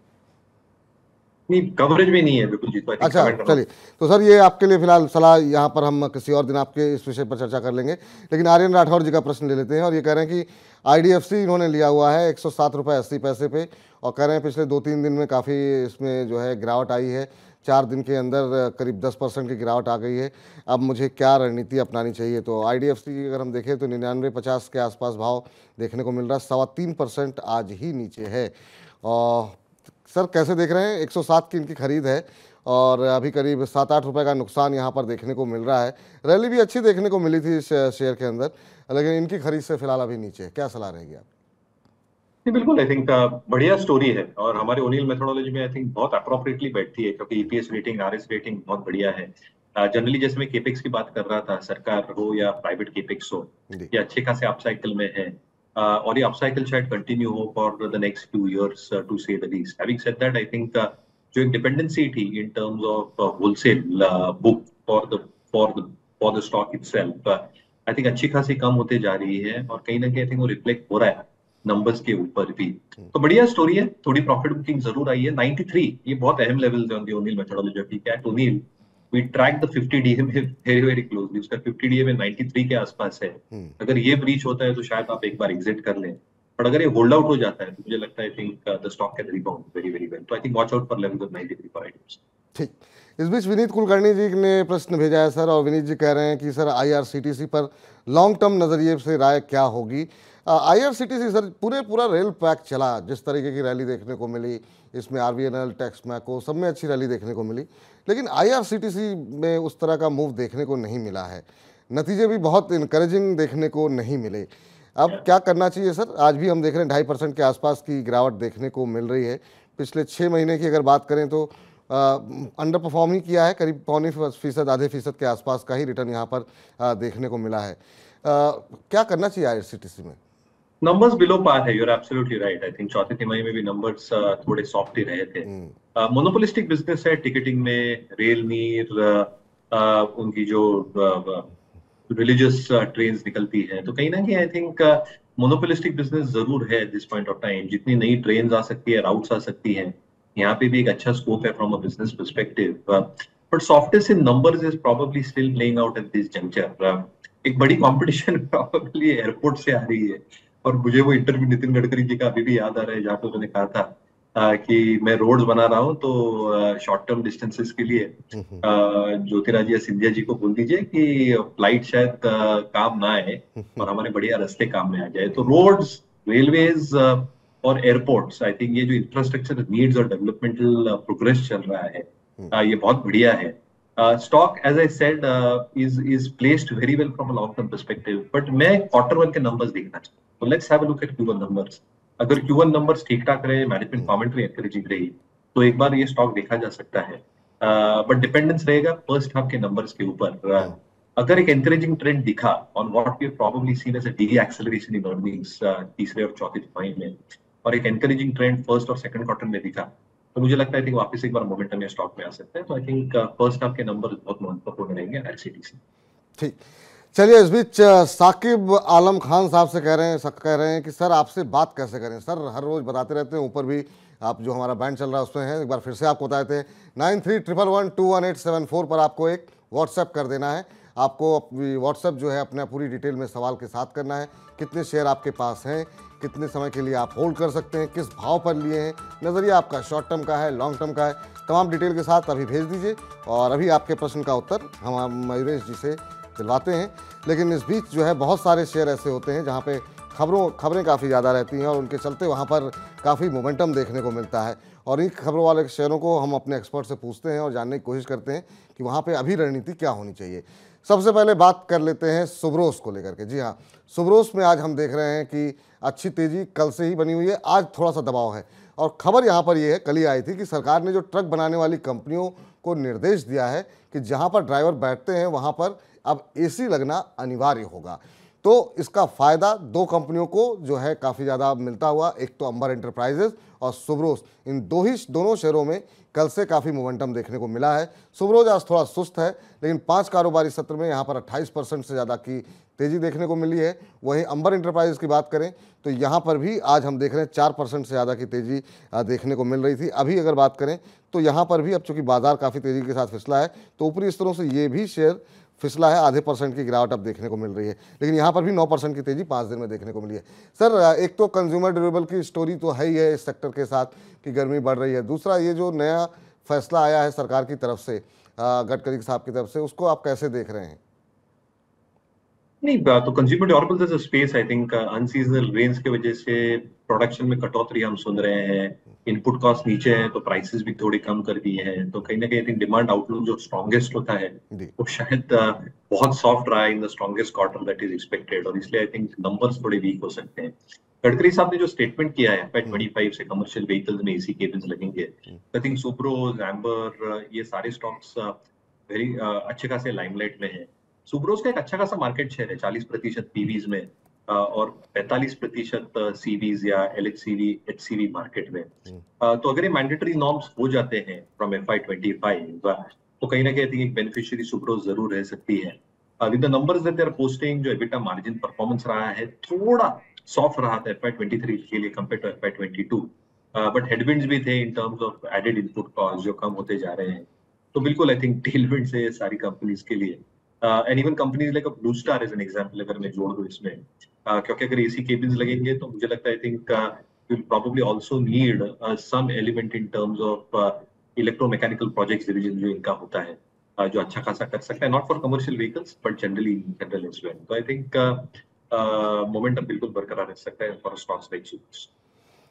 Speaker 2: नहीं, कवरेज में नहीं है बिल्कुल जी। तो
Speaker 1: अच्छा चलिए, तो सर ये आपके लिए फिलहाल सलाह, यहाँ पर हम किसी और दिन आपके इस विषय पर चर्चा कर लेंगे। लेकिन आर्यन राठौर जी का प्रश्न ले लेते हैं, और ये कह रहे हैं कि IDFC इन्होंने लिया हुआ है 107 रुपये 80 पैसे पे, और कह रहे हैं पिछले 2-3 दिन में काफ़ी इसमें जो है गिरावट आई है, 4 दिन के अंदर करीब 10% की गिरावट आ गई है। अब मुझे क्या रणनीति अपनानी चाहिए? तो IDFC की अगर हम देखें तो 99-50 के आसपास भाव देखने को मिल रहा है, 3.25% आज ही नीचे है। और सर कैसे देख रहे हैं? 107 की इनकी खरीद है और अभी करीब 7-8 रुपये का नुकसान यहाँ पर देखने को मिल रहा है। रैली भी अच्छी देखने को मिली थी इस शेयर के अंदर, लेकिन इनकी खरीद से फिलहाल अभी नीचे है। क्या सलाह रहेगी आप?
Speaker 2: बिल्कुल, आई थिंक बढ़िया स्टोरी है, और हमारे ओनिल मेथोडोलॉजी में आई थिंक बहुत अप्रोप्रिएटली बैठती है, क्योंकि EPS रेटिंग, RS रेटिंग बहुत बढ़िया है। जनरली जैसे मैं केपेक्स की बात कर रहा था, सरकार हो या प्राइवेट केपेक्स हो, ये अच्छे खासे अपसाइकिल में है, और ये अपसाइकिल शायद कंटिन्यू हो for the next few years to say the least. Having said that, I think जो एक डिपेंडेंसी थी in terms of wholesale book for the stock itself, I think अच्छी खासी कम होते जा रही है, और कहीं ना कहीं आई थिंक वो रिफ्लेक्ट हो रहा है नंबर्स के ऊपर भी। तो बढ़िया स्टोरी है, थोड़ी प्रॉफिट बुकिंग जरूर आई है। 93 ये बहुत अहम लेवल है ऑन द ओनिल मेथोडोलॉजी। ठीक है, O'Neil we track the 50 DA में वेरी वेरी क्लोजली, उसका 50 DA में 93 के आसपास है। अगर ये ब्रीच होता है तो शायद आप एक बार एग्जिट कर लें, पर अगर ये होल्ड आउट हो जाता है तो मुझे लगता है I think the stock can rebound very very well. तो I think watch out for levels of 93 for items.
Speaker 1: ठीक। इस बीच विनीत कुलकर्णी जी ने प्रश्न भेजा है सर, और विनीत जी कह रहे हैं कि सर IRCTC पर लॉन्ग टर्म नज़रिए से राय क्या होगी। IRCTC सर पूरा रेल पैक चला, जिस तरीके की रैली देखने को मिली, इसमें RVNL, टैक्स मैको सब में अच्छी रैली देखने को मिली, लेकिन IRCTC में उस तरह का मूव देखने को नहीं मिला है, नतीजे भी बहुत इनकरेजिंग देखने को नहीं मिले। अब क्या करना चाहिए सर? आज भी हम देख रहे हैं 2.5% के आसपास की गिरावट देखने को मिल रही है। पिछले 6 महीने की अगर बात करें तो अंडर परफॉर्म ही किया है, करीब 0.25%, आधे फीसद के आसपास का ही रिटर्न यहाँ पर देखने को मिला है। क्या करना चाहिए IRCTC में?
Speaker 2: नंबर्स बिलो पार है, you are absolutely right. I think चौथे तिमाही में भी नंबर्स थोड़े सॉफ्ट ही रहे थे। मोनोपोलिस्टिक बिजनेस है, टिकटिंग में रेल नीर, उनकी जो रिलीजियस ट्रेन्स निकलती हैं, तो कहीं ना कहीं आई थिंक मोनोपोलिस्टिक बिजनेस जरूर है दिस पॉइंट ऑफ टाइम। जितनी नई ट्रेन्स आ सकती है, राउट्स आ सकती हैं, यहाँ पे भी एक अच्छा स्कोप है from a business perspective, but softness in numbers is probably still playing out at this juncture. एक बड़ी कंपटीशन प्रोबेबली एयरपोर्ट से आ रही है, और मुझे वो इंटरव्यू नितिन गडकरी जी का अभी भी याद आ रहा है, जहाँ पे उन्होंने कहा था कि मैं रोड्स बना रहा हूँ, तो शॉर्ट टर्म डिस्टेंसेस के लिए ज्योतिरादित्य सिंधिया जी को बोल दीजिए कि फ्लाइट शायद काम ना आए और हमारे बढ़िया रास्ते काम में आ जाए। तो रोड्स, रेलवेज और एयरपोर्ट्स, आई थिंक ये जो इंफ्रास्ट्रक्चर नीड्स और डेवलपमेंटल प्रोग्रेस चल रहा है, ये बहुत बढ़िया है। Stock as I said is placed very well from a long term perspective, but मैं Q1 के नंबर्स देखना चाहता हूँ। तो let's have a look at Q1 numbers. अगर Q1 नंबर्स ठीक ठाक रहे, मैनेजमेंट कमेंट्री एनकरेजिंग रही, तो एक बार ये स्टॉक देखा जा सकता है, बट डिपेंडेंस रहेगा फर्स्ट हाफ के नंबर्स के ऊपर। अगर एक एनकरेजिंग ट्रेंड दिखा on what we have probably seen as a de-acceleration in earnings तीसरे और चौथे तिमाही में, और एक एनकरेजिंग ट्रेंड फर्स्ट और सेकंड क्वार्टर में दिखा, तो मुझे लगता है कि वापस एक बार मोमेंटम या स्टॉक में आ सकते हैं। तो आई थिंक फर्स्ट हाफ के नंबर बहुत महत्वपूर्ण रहेंगे IRCTC।
Speaker 1: ठीक। चलिए, इस बीच साकिब आलम खान साहब से कह रहे हैं कि सर आपसे बात कैसे करें सर, हर रोज बताते रहते हैं, ऊपर भी आप जो हमारा बैंड चल रहा है उसमें है, एक बार फिर से आपको बताए थे 9311121874 पर आपको एक व्हाट्सएप कर देना है। आपको व्हाट्सएप जो है अपना पूरी डिटेल में सवाल के साथ करना है, कितने शेयर आपके पास हैं, कितने समय के लिए आप होल्ड कर सकते हैं, किस भाव पर लिए हैं, नज़रिया आपका शॉर्ट टर्म का है, लॉन्ग टर्म का है, तमाम डिटेल के साथ अभी भेज दीजिए, और अभी आपके प्रश्न का उत्तर हम मयूरेश जी से दिलवाते हैं। लेकिन इस बीच जो है बहुत सारे शेयर ऐसे होते हैं जहाँ पे खबरें काफ़ी ज़्यादा रहती हैं, और उनके चलते वहाँ पर काफ़ी मोमेंटम देखने को मिलता है, और इन खबरों वाले शेयरों को हम अपने एक्सपर्ट से पूछते हैं और जानने की कोशिश करते हैं कि वहाँ पे अभी रणनीति क्या होनी चाहिए। सबसे पहले बात कर लेते हैं सुब्रोस को लेकर के। जी हाँ, सुब्रोस में आज हम देख रहे हैं कि अच्छी तेज़ी कल से ही बनी हुई है, आज थोड़ा सा दबाव है, और खबर यहाँ पर ये है, कल ही आई थी कि सरकार ने जो ट्रक बनाने वाली कंपनियों को निर्देश दिया है कि जहाँ पर ड्राइवर बैठते हैं वहाँ पर अब AC लगना अनिवार्य होगा। तो इसका फ़ायदा दो कंपनियों को जो है काफ़ी ज़्यादा मिलता हुआ, एक तो अंबर एंटरप्राइजेज और सुब्रोस, इन दोनों शेयरों में कल से काफ़ी मोमेंटम देखने को मिला है। सुब्रोस आज थोड़ा सुस्त है, लेकिन 5 कारोबारी सत्र में यहाँ पर 28% से ज़्यादा की तेज़ी देखने को मिली है। वहीं अंबर एंटरप्राइजेज की बात करें तो यहाँ पर भी आज हम देख रहे हैं 4% से ज़्यादा की तेज़ी देखने को मिल रही थी। अभी अगर बात करें तो यहाँ पर भी अब चूँकि बाजार काफ़ी तेज़ी के साथ फिसला है, तो ऊपरी स्तरों से ये भी शेयर फिसला है, आधे % की गिरावट अब देखने को मिल रही है, लेकिन यहाँ पर भी 9% की तेज़ी 5 दिन में देखने को मिली है। सर, एक तो कंज्यूमर ड्यूरेबल की स्टोरी तो है ही है इस सेक्टर के साथ कि गर्मी बढ़ रही है, दूसरा ये जो नया फैसला आया है सरकार की तरफ से, गडकरी साहब की तरफ से, उसको आप कैसे देख रहे हैं?
Speaker 2: नहीं, तो consumer durables as a space, I think unseasonal rains की वजह से प्रोडक्शन में कटौती हम सुन रहे हैं, इनपुट कॉस्ट नीचे हैं तो प्राइसेस भी थोड़ी कम कर दिए हैं, तो कहीं ना कहीं आई थिंक डिमांड आउटलुक जो स्ट्रॉन्गेस्ट होता है वो शायद बहुत सॉफ्ट रहा है in the strongest quarter that is expected, और इसलिए आई थिंक नंबर्स थोड़े वीक हो सकते हैं। गडकरी साहब ने जो स्टेटमेंट किया है FY25 से कमर्शियल व्हीकल्स में AC केबिन्स लगेंगे, आई थिंक सुब्रोस, एम्बर, ये सारे स्टॉक्स वेरी अच्छे खासे लाइमलाइट में है। सुब्रोस का एक अच्छा खासा मार्केट शेयर है 40% पीवीज में, और 45% सीवीज या LHCV HCV मार्केट में। तो अगर ये मैंडेटरी नॉर्म्स हो जाते हैं फ्रॉम FY25, तो कहीं ना कहीं एक बेनिफिशियरी सुब्रोस जरूर रह सकती है। With the numbers that they are posting, जो EBITDA मार्जिन परफॉर्मेंस रहा है थोड़ा सॉफ्ट रहा था FY23 के लिए compare to FY22, but headwinds भी थे in terms of added input cost जो कम होते जा रहे हैं। तो बिल्कुल आई थिंक टेलविंड्स है सारी कंपनीज के लिए, and even companies like Blue Star as an example अगर मैं जोड़ दूं इसमें, क्योंकि अगर एसी केबिन्स लगेंगे तो मुझे लगता है I think will probably also need some element in terms of electromechanical projects division जो इनका होता है, जो अच्छा खासा कर सकता है, not for commercial vehicles but general as well. तो आई थिंक मोमेंटम बिल्कुल बरकरार रह सकता है फॉर स्टॉक्स लाइक सुजुकी।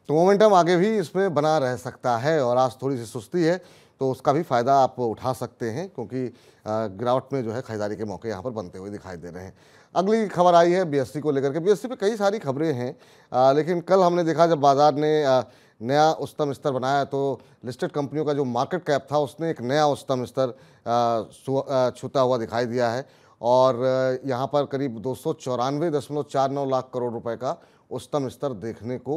Speaker 1: तो मोमेंटम आगे भी इसमें बना रह सकता है और आज थोड़ी सी सुस्ती है तो उसका भी फ़ायदा आप उठा सकते हैं, क्योंकि गिरावट में जो है खरीदारी के मौके यहाँ पर बनते हुए दिखाई दे रहे हैं। अगली खबर आई है बीएससी को लेकर के। बीएससी पे कई सारी खबरें हैं, लेकिन कल हमने देखा जब बाजार ने नया उच्चतम स्तर बनाया तो लिस्टेड कंपनियों का जो मार्केट कैप था उसने एक नया उच्चतम स्तर छूता हुआ दिखाई दिया है और यहाँ पर करीब 294.49 लाख करोड़ रुपए का उच्चतम स्तर देखने को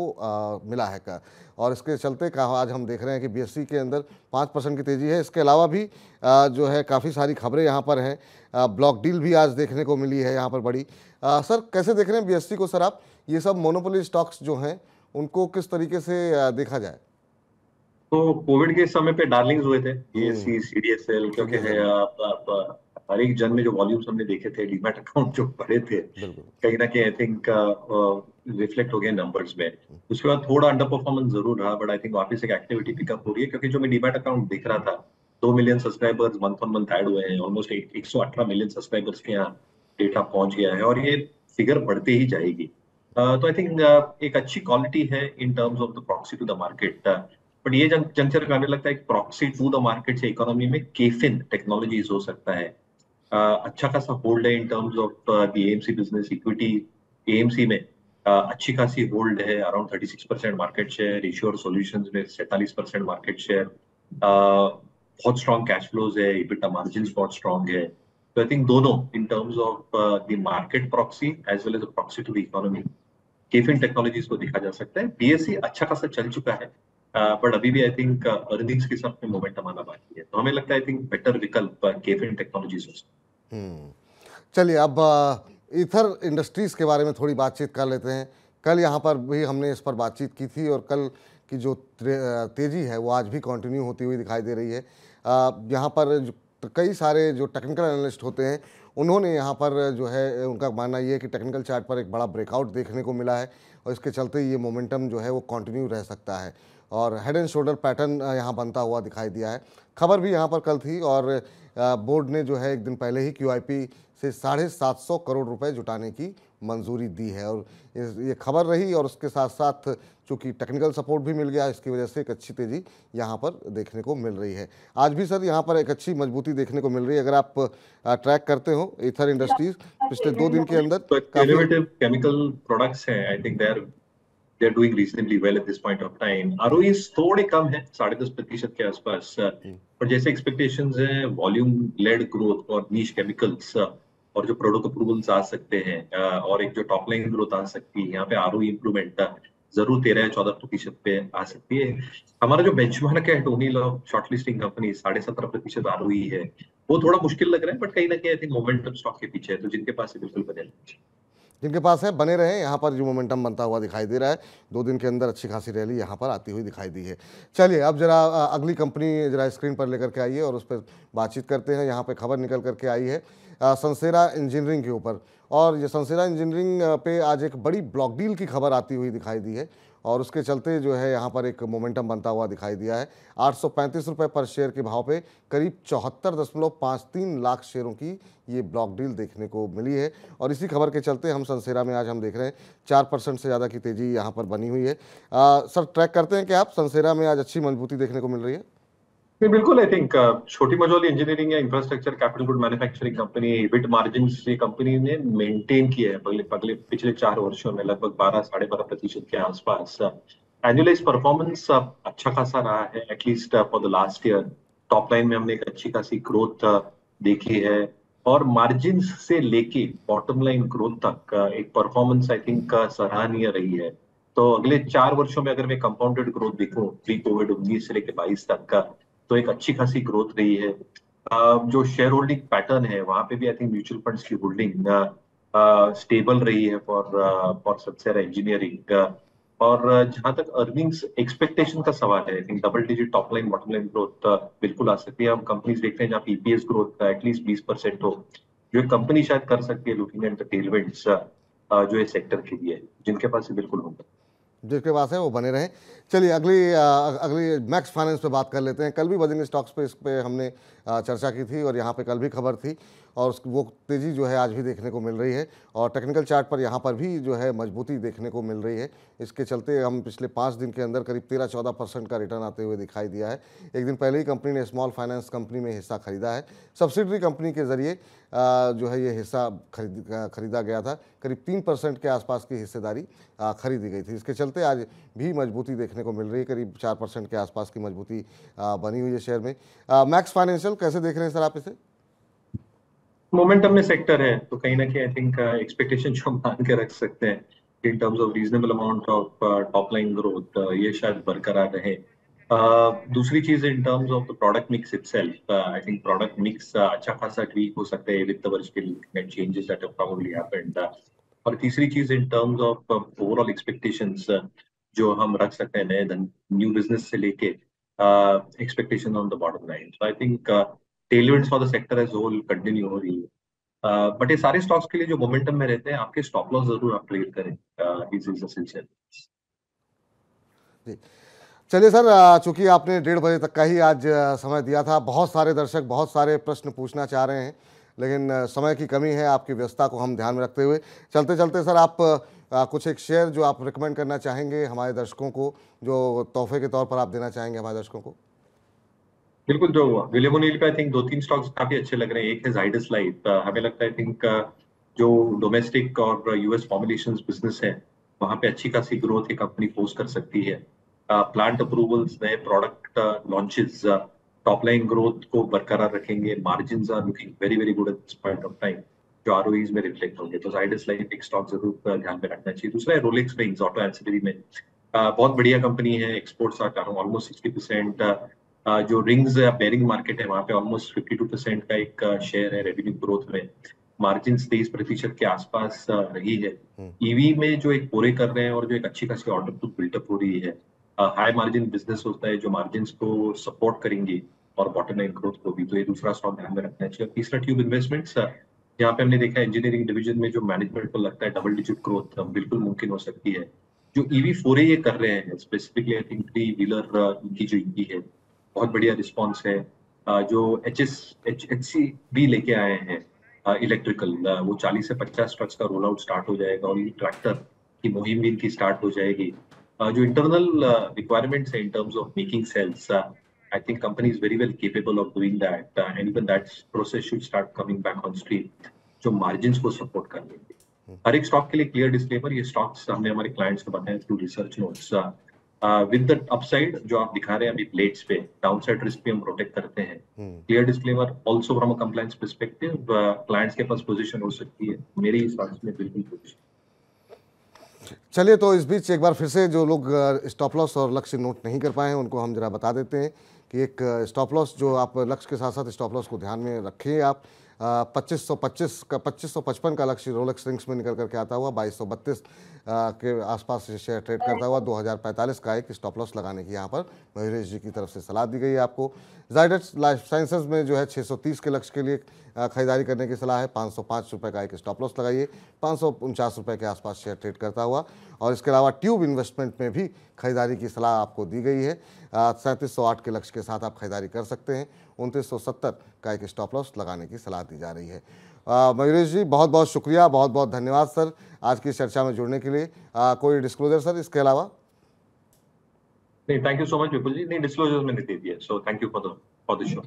Speaker 1: मिला है का। और इसके चलते आज हम देख रहे हैं कि बीएससी के अंदर 5% की तेज़ी है। इसके अलावा भी जो है काफ़ी सारी खबरें यहाँ पर हैं। ब्लॉक डील भी आज देखने को मिली है यहाँ पर बड़ी। सर कैसे देख रहे हैं बीएससी को सर आप? ये सब मोनोपोली स्टॉक्स जो हैं उनको किस तरीके से देखा जाए?
Speaker 2: तो कोविड के समय पे डार्लिंग्स हुए थे बीएससी, सीडीएसएल, क्योंकि आप हर एक जन में जो वॉल्यूम्स हमने देखे थे, डीमैट अकाउंट जो पड़े थे, कहीं ना कहीं आई थिंक रिफ्लेक्ट हो गए नंबर्स में। उसके बाद थोड़ा अंडर परफॉर्मेंस जरूर रहा, बट आई थिंक वापस एक एक्टिविटी पिकअप हो रही है, क्योंकि जो मैं डीमैट अकाउंट देख रहा था 2 million subscribers month on month add हुए हैं, ऑलमोस्ट 118 मिलियन सब्सक्राइबर्स के यहाँ डेटा पहुंच गया है और ये फिगर बढ़ते ही जाएगी। तो आई थिंक एक अच्छी क्वालिटी है in terms of the proxy to the market. But ये जंक्चर में हमें लगता है प्रॉक्सी टू द मार्केट से इकोनॉमी में केफिन टेक्नोलॉजीज हो सकता है। अच्छा खासा होल्ड है in terms of the AMC business equity. AMC में अच्छी खासी होल्ड है, around 36% market share, issuer solutions में 47% मार्केट शेयर, बहुत स्ट्रॉन्ग कैश फ्लोज है, इबिटा मार्जिन्स बहुत स्ट्रॉन्ग है। तो आई थिंक दोनों in terms of the market proxy as well as proxy to the economy KFin Technologies को देखा जा सकता है। बीएससी अच्छा खासा चल चुका है, बट अभी भी आई थिंक अर्निंग्स के साथ में मोमेंटम आना बाकी है, तो हमें लगता है आई थिंक बेटर विकल्प केफिन टेक्नोलॉजीज हो सकता है।
Speaker 1: चलिए अब ईथर इंडस्ट्रीज के बारे में थोड़ी बातचीत कर लेते हैं। कल यहाँ पर भी हमने इस पर बातचीत की थी और कल की जो तेज़ी है वो आज भी कंटिन्यू होती हुई दिखाई दे रही है। यहाँ पर कई सारे जो टेक्निकल एनालिस्ट होते हैं उन्होंने यहाँ पर जो है उनका मानना ये है कि टेक्निकल चार्ट पर एक बड़ा ब्रेकआउट देखने को मिला है और इसके चलते ये मोमेंटम जो है वो कंटिन्यू रह सकता है और हेड एंड शोल्डर पैटर्न यहाँ बनता हुआ दिखाई दिया है। खबर भी यहाँ पर कल थी और बोर्ड ने जो है एक दिन पहले ही QIP से 750 करोड़ रुपए जुटाने की मंजूरी दी है और ये खबर रही और उसके साथ साथ चूँकि टेक्निकल सपोर्ट भी मिल गया, इसकी वजह से एक अच्छी तेज़ी यहाँ पर देखने को मिल रही है। आज भी सर यहाँ पर एक अच्छी मजबूती देखने को मिल रही है। अगर आप ट्रैक करते हो ईथर इंडस्ट्रीज पिछले 2 दिन के अंदर
Speaker 2: इनोवेटिव केमिकल प्रोडक्ट्स हैं, I think they are doing reasonably well at this point of time. ROEs थोड़े कम है, 10.5% के आसपास, पर जैसे एक्सपेक्टेशंस हैं वॉल्यूम लेड ग्रोथ और नीश केमिकल्स और जो प्रोडक्ट अप्रूवल्स आ सकते हैं और एक जो टॉप लाइन ग्रोथ आ सकती है, यहाँ पे ROE इंप्रूवमेंट जरूर 13 या 14% पे आ सकती है। हमारा जो बेंचमार्क है Tony law shortlisting company 17.5% ROE है, वो थोड़ा मुश्किल लग रहा है, बट कहीं ना कहीं आई थिंक मोमेंटम स्टॉक के पीछे है, तो जिनके पास बिल्कुल बने
Speaker 1: जिनके पास है बने रहे। यहाँ पर जो मोमेंटम बनता हुआ दिखाई दे रहा है, 2 दिन के अंदर अच्छी खासी रैली यहाँ पर आती हुई दिखाई दी है। चलिए अब जरा अगली कंपनी जरा स्क्रीन पर लेकर के आइए और उस पर बातचीत करते हैं। यहाँ पे खबर निकल करके आई है संसेरा इंजीनियरिंग के ऊपर और ये संसेरा इंजीनियरिंग पे आज एक बड़ी ब्लॉक डील की खबर आती हुई दिखाई दी है और उसके चलते जो है यहाँ पर एक मोमेंटम बनता हुआ दिखाई दिया है। 835 रुपये पर शेयर के भाव पे करीब 74.53 लाख शेयरों की ये ब्लॉक डील देखने को मिली है और इसी खबर के चलते हम संसेरा में आज हम देख रहे हैं 4% से ज़्यादा की तेज़ी यहाँ पर बनी हुई है। सर ट्रैक करते हैं कि आप संसेरा में आज अच्छी मजबूती देखने को मिल रही है?
Speaker 2: बिल्कुल, आई थिंक छोटी मझोली इंजीनियरिंग या infrastructure capital good manufacturing company EBIT margins ये कंपनी ने मेंटेन किया है पिछले 4 वर्षों में लगभग 12-12.5% के आसपास। एनुअलाइज परफॉर्मेंस अच्छा खासा रहा है, at least for the last year. Top line में हमने एक अच्छी खासी ग्रोथ देखी है और मार्जिन से लेके बॉटम लाइन ग्रोथ तक एक परफॉर्मेंस आई थिंक सराहनीय रही है। तो अगले 4 वर्षों में अगर मैं कंपाउंडेड ग्रोथ देखूं प्री कोविड 19 से लेके 22 तक का, तो एक अच्छी खासी ग्रोथ रही है। जो शेयर होल्डिंग पैटर्न है वहां पे भी आई थिंक म्यूचुअल फंड्स की होल्डिंग स्टेबल रही है फॉर संसेरा इंजीनियरिंग और जहां तक अर्निंग्स एक्सपेक्टेशन का सवाल है, I think double digit top line bottom line growth बिल्कुल आ सकती है। हम कंपनीज देखते हैं जहाँ ईपीएस ग्रोथ एटलीस्ट 20% हो, जो कंपनी शायद कर सकती है लुकिंग एट द टेलविंड्स जो इस सेक्टर के लिए, जिनके पास ये बिल्कुल होगा।
Speaker 1: जिसके पास है वो बने रहें। चलिए अगली मैक्स फाइनेंस पे बात कर लेते हैं। कल भी वजन स्टॉक्स पे इस पे हमने चर्चा की थी और यहाँ पे कल भी खबर थी और वो तेज़ी जो है आज भी देखने को मिल रही है और टेक्निकल चार्ट पर यहाँ पर भी जो है मजबूती देखने को मिल रही है। इसके चलते हम पिछले 5 दिन के अंदर करीब 13-14% का रिटर्न आते हुए दिखाई दिया है। एक दिन पहले ही कंपनी ने स्मॉल फाइनेंस कंपनी में हिस्सा खरीदा है। सब्सिडरी कंपनी के ज़रिए जो है ये हिस्सा खरीदा गया था। करीब 3% के आसपास की हिस्सेदारी खरीदी गई थी। इसके चलते आज भी मजबूती देखने को मिल रही है। करीब 4% के आसपास की मजबूती बनी हुई है शेयर में। मैक्स फाइनेंशियल कैसे देख रहे हैं सर आप इसे?
Speaker 2: मोमेंटम में सेक्टर है तो कहीं ना कहीं आई थिंक एक्सपेक्टेशन जो हम मान के रख सकते हैं इन terms of reasonable amount of top line growth, ये शायद बरकरार रहे। दूसरी चीज इन terms of the product mix itself, I think product mix अच्छा खासा ट्वीक हो सकता है विद द वर्ष के changes that have probably happened. और तीसरी चीज इन टर्म्स ऑफ ओवरऑल एक्सपेक्टेशंस जो हम रख सकते हैं नए न्यू बिजनेस से लेके expectation on the bottom line. So I think tailwinds for the sector as whole continue हो रही है। बट ये सारे स्टॉक्स के लिए जो मोमेंटम में रहते हैं, आपके स्टॉप लॉस जरूर आप क्लियर करें। Is essential.
Speaker 1: जी चलिए सर, चूंकि आपने 1:30 बजे तक का ही आज समय दिया था, बहुत सारे दर्शक बहुत सारे प्रश्न पूछना चाह रहे हैं, लेकिन समय की कमी है। आपकी व्यवस्था को हम ध्यान में रखते हुए चलते चलते सर आप कुछ एक शेयर जो आप रिकमेंड करना चाहेंगे हमारे दर्शकों को, जो तोहफे के तौर पर आप देना चाहेंगे हमारे दर्शकों को?
Speaker 2: बिल्कुल, जो विलियम ओनील पे आई थिंक 2-3 स्टॉक्स काफी अच्छे लग रहे हैं। एक है जाइडस लाइफ, हमें लगता है आई थिंक जो डोमेस्टिक और यूएस फॉर्मुलेशंस बिजनेस है वहां पे अच्छी खासी ग्रोथ ये कंपनी पोस्ट कर सकती है। प्लांट अप्रूवल्स, नए product launches top line growth को बरकरार रखेंगे। Margins are looking very very good at this point of time, जो आरओईज में रिफ्लेक्ट होंगे। तो जाइडस लाइफ एक स्टॉक जरूर ध्यान में रखना चाहिए। दूसरा है रोलेक्स रिंग्स, ऑटो एंसिलरी में बहुत बढ़िया कंपनी है। Exports are almost 60%। जो रिंग्स बेयरिंग मार्केट है वहां पे ऑलमोस्ट 52% का एक शेयर है रेवेन्यू ग्रोथ में। मार्जिन 23% के आसपास रही है। ईवी में जो एक पूरे कर रहे हैं और जो एक अच्छी खासी ऑर्डर बुक बिल्डअप हो रही है, हाई मार्जिन बिजनेस होता है जो मार्जिन को सपोर्ट करेंगी और बॉटम लाइन ग्रोथ को भी। तो ये दूसरा स्टॉक ध्यान में रखना चाहिए। तीसरा ट्यूब इन्वेस्टमेंट्स, यहाँ पे हमने देखा इंजीनियरिंग डिवीजन में जो मैनेजमेंट को लगता है डबल डिजिट ग्रोथ बिल्कुल मुमकिन हो सकती है। जो ईवी फोरे ये कर रहे हैं स्पेसिफिकली आई थिंक 3 व्हीलर की जो ईवी है बहुत बढ़िया रिस्पॉन्स है। जो HC भी लेके आए हैं इलेक्ट्रिकल, वो 40 से 50 ट्रक्स का रोल आउट स्टार्ट हो जाएगा और ये ट्रैक्टर की मुहिम भी इनकी स्टार्ट हो जाएगी। जो इंटरनल रिक्वायरमेंट्स है in terms of making sales, I think company is very well capable of doing that and even that process should start coming back on stream, जो मार्जिन्स को सपोर्ट कर लेंगे। हर एक स्टॉक के लिए क्लियर डिस्क्लेमर, ये stocks हमने हमारे क्लाइंट्स को बताया through research notes. With the upside जो आप दिखा रहे हैं अभी प्लेट्स पे, डाउनसाइड रिस्क भी हम प्रोटेक्ट करते हैं। Clear disclaimer also from a compliance perspective, clients के पास पोजीशन हो सकती है, मेरे हिसाब से बिल्कुल पोजीशन।
Speaker 1: चलिए, तो इस बीच एक बार फिर से जो लोग स्टॉप लॉस और लक्ष्य नोट नहीं कर पाए हैं उनको हम जरा बता देते हैं कि एक स्टॉप लॉस जो आप लक्ष्य के साथ साथ स्टॉप लॉस को ध्यान में रखें। आप 2555 का लक्ष्य रोलेक्स रिंग्स में निकल करके आता हुआ 2232 के आसपास शेयर ट्रेड करता हुआ 2045 का एक स्टॉप लॉस लगाने की यहाँ पर मयूरेश जी की तरफ से सलाह दी गई है आपको। जाइडस लाइफ साइंसेज में जो है 630 के लक्ष्य के लिए खरीदारी करने की सलाह है। 505 रुपये का एक स्टॉप लॉस लगाइए। 549 रुपये के आसपास शेयर ट्रेड करता हुआ। और इसके अलावा ट्यूब इन्वेस्टमेंट में भी खरीदारी की सलाह आपको दी गई है। 3708 के लक्ष्य के साथ आप खरीदारी कर सकते हैं। 2970 का एक स्टॉप लॉस लगाने की सलाह दी जा रही है। मयूरेश जी, बहुत बहुत शुक्रिया, बहुत बहुत धन्यवाद सर आज की चर्चा में जुड़ने के लिए। कोई डिस्क्लोजर सर इसके अलावा?
Speaker 2: नहीं, थैंक यू सो मच विपुल जी। नहीं, डिस्क्लोजर मैंने दे दिया, so thank you for the show.